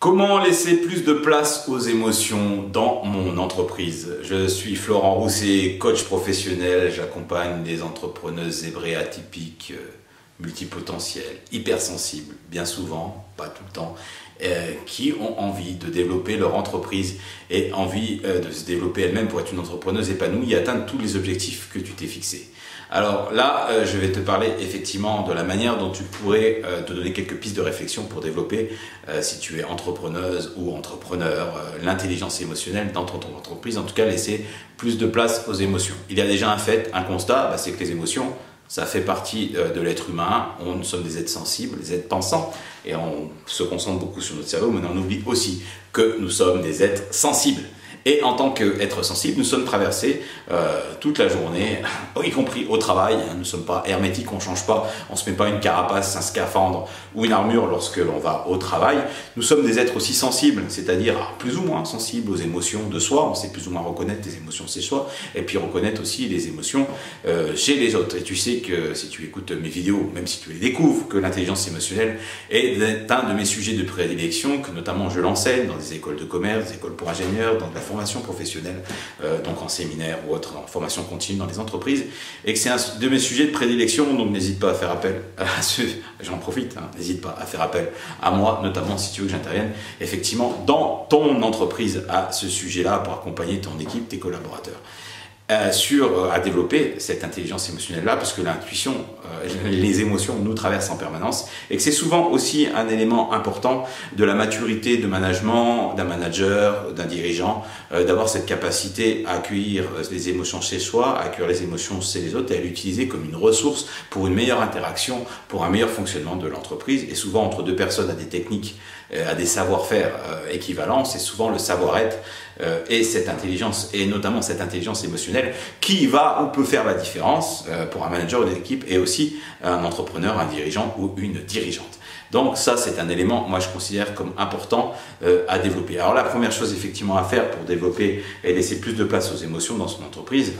Comment laisser plus de place aux émotions dans mon entreprise? Je suis Florent Rousset, coach professionnel. J'accompagne des entrepreneuses zébrées atypiques, multipotentielles, hypersensibles, bien souvent, pas tout le temps, qui ont envie de développer leur entreprise et envie de se développer elles-mêmes pour être une entrepreneuse épanouie et atteindre tous les objectifs que tu t'es fixés. Alors là, je vais te parler effectivement de la manière dont tu pourrais te donner quelques pistes de réflexion pour développer, si tu es entrepreneuse ou entrepreneur, l'intelligence émotionnelle dans ton entreprise, en tout cas laisser plus de place aux émotions. Il y a déjà un fait, un constat, c'est que les émotions, ça fait partie de l'être humain. Nous sommes des êtres sensibles, des êtres pensants, et on se concentre beaucoup sur notre cerveau, mais on oublie aussi que nous sommes des êtres sensibles. Et en tant qu'être sensible, nous sommes traversés toute la journée, y compris au travail. Nous ne sommes pas hermétiques, on ne change pas, on ne se met pas une carapace, un scaphandre ou une armure lorsque l'on va au travail. Nous sommes des êtres aussi sensibles, c'est-à-dire plus ou moins sensibles aux émotions de soi. On sait plus ou moins reconnaître les émotions chez soi et puis reconnaître aussi les émotions chez les autres. Et tu sais que si tu écoutes mes vidéos, même si tu les découvres, que l'intelligence émotionnelle est un de mes sujets de prédilection, que notamment je l'enseigne dans des écoles de commerce, des écoles pour ingénieurs, dans de la formation professionnelle, donc en séminaire ou autre, en formation continue dans les entreprises, et que c'est un de mes sujets de prédilection, donc n'hésite pas à faire appel à ceux, j'en profite, n'hésite pas à faire appel à moi, notamment si tu veux que j'intervienne effectivement dans ton entreprise à ce sujet-là pour accompagner ton équipe, tes collaborateurs. À développer cette intelligence émotionnelle-là, parce que l'intuition, les émotions nous traversent en permanence, et que c'est souvent aussi un élément important de la maturité de management, d'un manager, d'un dirigeant, d'avoir cette capacité à accueillir les émotions chez soi, à accueillir les émotions chez les autres, et à l'utiliser comme une ressource pour une meilleure interaction, pour un meilleur fonctionnement de l'entreprise. Et souvent, entre deux personnes à des techniques, à des savoir-faire équivalents, c'est souvent le savoir-être et cette intelligence, et notamment cette intelligence émotionnelle, qui va ou peut faire la différence pour un manager ou une équipe, et aussi un entrepreneur, un dirigeant ou une dirigeante. Donc ça, c'est un élément, moi je considère comme important à développer. Alors la première chose effectivement à faire pour développer et laisser plus de place aux émotions dans son entreprise,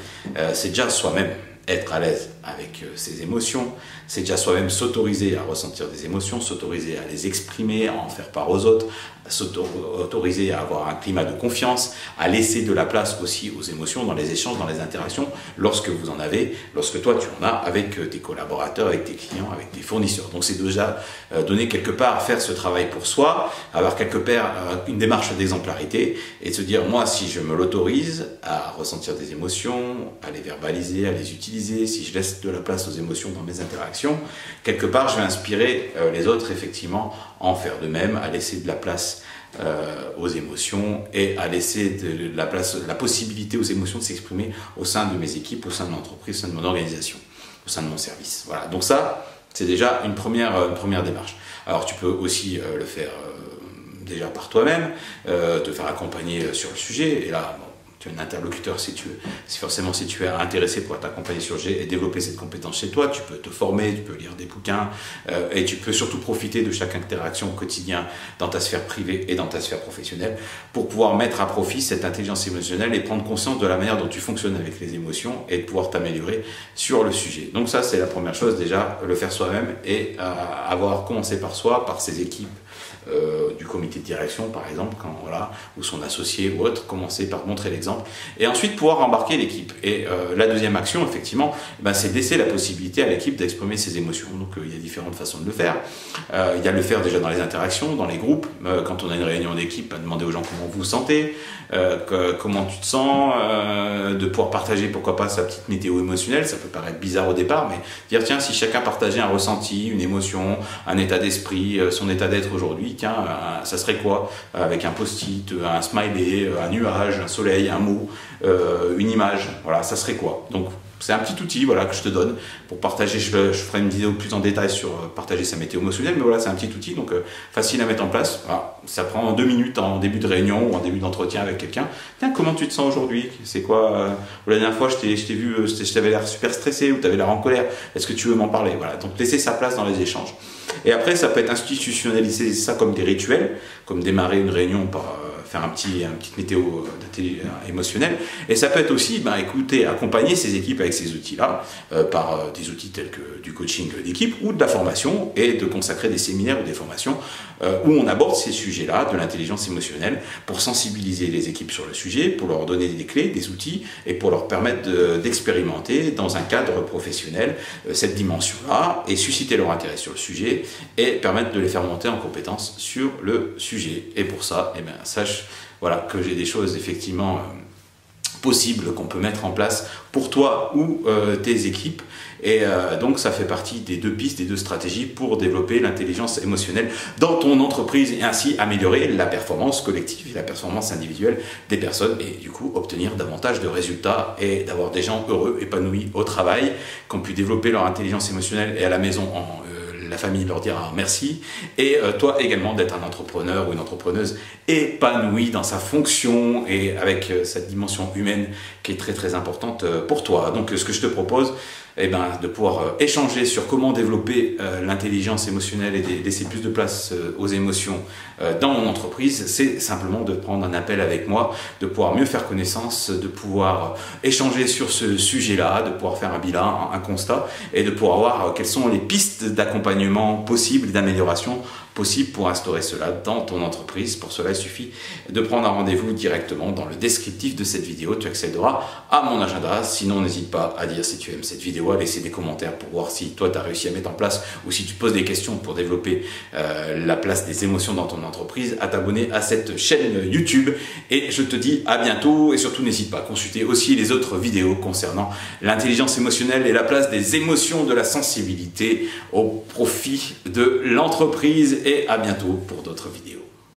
c'est déjà soi-même être à l'aise avec ses émotions, c'est déjà soi-même s'autoriser à ressentir des émotions, s'autoriser à les exprimer, à en faire part aux autres, s'autoriser à avoir un climat de confiance, à laisser de la place aussi aux émotions dans les échanges, dans les interactions, lorsque vous en avez, lorsque toi tu en as avec tes collaborateurs, avec tes clients, avec tes fournisseurs. Donc c'est déjà donner quelque part, faire ce travail pour soi, avoir quelque part une démarche d'exemplarité et se dire, moi si je me l'autorise à ressentir des émotions, à les verbaliser, à les utiliser, si je laisse de la place aux émotions dans mes interactions, quelque part je vais inspirer les autres effectivement à en faire de même, à laisser de la place aux émotions et à laisser de la place, la possibilité aux émotions de s'exprimer au sein de mes équipes, au sein de l'entreprise, au sein de mon organisation, au sein de mon service. Voilà, donc ça, c'est déjà une première démarche. Alors tu peux aussi le faire déjà par toi-même, te faire accompagner sur le sujet, et là, bon, tu es un interlocuteur si tu es intéressé pour t'accompagner sur le sujet et développer cette compétence chez toi, tu peux te former, tu peux lire des bouquins et tu peux surtout profiter de chaque interaction au quotidien dans ta sphère privée et dans ta sphère professionnelle pour pouvoir mettre à profit cette intelligence émotionnelle et prendre conscience de la manière dont tu fonctionnes avec les émotions et de pouvoir t'améliorer sur le sujet. Donc ça, c'est la première chose, déjà, le faire soi-même et avoir commencé par soi, par ses équipes, du comité de direction par exemple, ou son associé ou autre, commencer par montrer l'exemple et ensuite pouvoir embarquer l'équipe. Et la deuxième action effectivement, c'est de laisser la possibilité à l'équipe d'exprimer ses émotions. Donc il y a différentes façons de le faire. Il y a le faire déjà dans les interactions, dans les groupes, quand on a une réunion d'équipe, demander aux gens comment vous vous sentez, comment tu te sens, de pouvoir partager pourquoi pas sa petite météo émotionnelle. Ça peut paraître bizarre au départ, mais dire tiens, si chacun partageait un ressenti, une émotion, un état d'esprit, son état d'être aujourd'hui, tiens, ça serait quoi? Avec un post-it, un smiley, un nuage, un soleil, un mot, une image, voilà, ça serait quoi? Donc c'est un petit outil, voilà, que je te donne pour partager. Je ferai une vidéo plus en détail sur partager sa météo émotionnelle, mais voilà, c'est un petit outil, donc facile à mettre en place. Voilà, ça prend 2 minutes en début de réunion ou en début d'entretien avec quelqu'un. Tiens, comment tu te sens aujourd'hui? C'est quoi la dernière fois, je t'ai vu, je t'avais l'air super stressé ou tu avais l'air en colère. Est-ce que tu veux m'en parler? Voilà, donc laisser sa place dans les échanges. Et après, ça peut être institutionnaliser ça comme des rituels, comme démarrer une réunion par faire une petite météo émotionnelle. Et ça peut être aussi, écouter, accompagner ces équipes avec ces outils-là, par des outils tels que du coaching d'équipe ou de la formation, et de consacrer des séminaires ou des formations où on aborde ces sujets-là de l'intelligence émotionnelle pour sensibiliser les équipes sur le sujet, pour leur donner des clés, des outils, et pour leur permettre d'expérimenter dans un cadre professionnel cette dimension-là, et susciter leur intérêt sur le sujet, et permettre de les faire monter en compétences sur le sujet. Et pour ça, sache que j'ai des choses effectivement possibles qu'on peut mettre en place pour toi ou tes équipes. Et donc ça fait partie des 2 pistes, des 2 stratégies pour développer l'intelligence émotionnelle dans ton entreprise et ainsi améliorer la performance collective et la performance individuelle des personnes, et du coup obtenir davantage de résultats et d'avoir des gens heureux, épanouis au travail, qui ont pu développer leur intelligence émotionnelle, et à la maison la famille leur dira merci, et toi également d'être un entrepreneur ou une entrepreneuse épanouie dans sa fonction et avec cette dimension humaine qui est très très importante pour toi. Donc ce que je te propose, de pouvoir échanger sur comment développer l'intelligence émotionnelle et laisser plus de place aux émotions dans mon entreprise, c'est simplement de prendre un appel avec moi, de pouvoir mieux faire connaissance, de pouvoir échanger sur ce sujet-là, de pouvoir faire un bilan, un constat, et de pouvoir voir quelles sont les pistes d'accompagnement possibles, d'amélioration possible pour instaurer cela dans ton entreprise. Pour cela, il suffit de prendre un rendez-vous directement dans le descriptif de cette vidéo. Tu accéderas à mon agenda. Sinon, n'hésite pas à dire si tu aimes cette vidéo, à laisser des commentaires pour voir si toi, tu as réussi à mettre en place, ou si tu poses des questions pour développer la place des émotions dans ton entreprise, à t'abonner à cette chaîne YouTube. Et je te dis à bientôt, et surtout, n'hésite pas à consulter aussi les autres vidéos concernant l'intelligence émotionnelle et la place des émotions, de la sensibilité au profit de l'entreprise. Et à bientôt pour d'autres vidéos.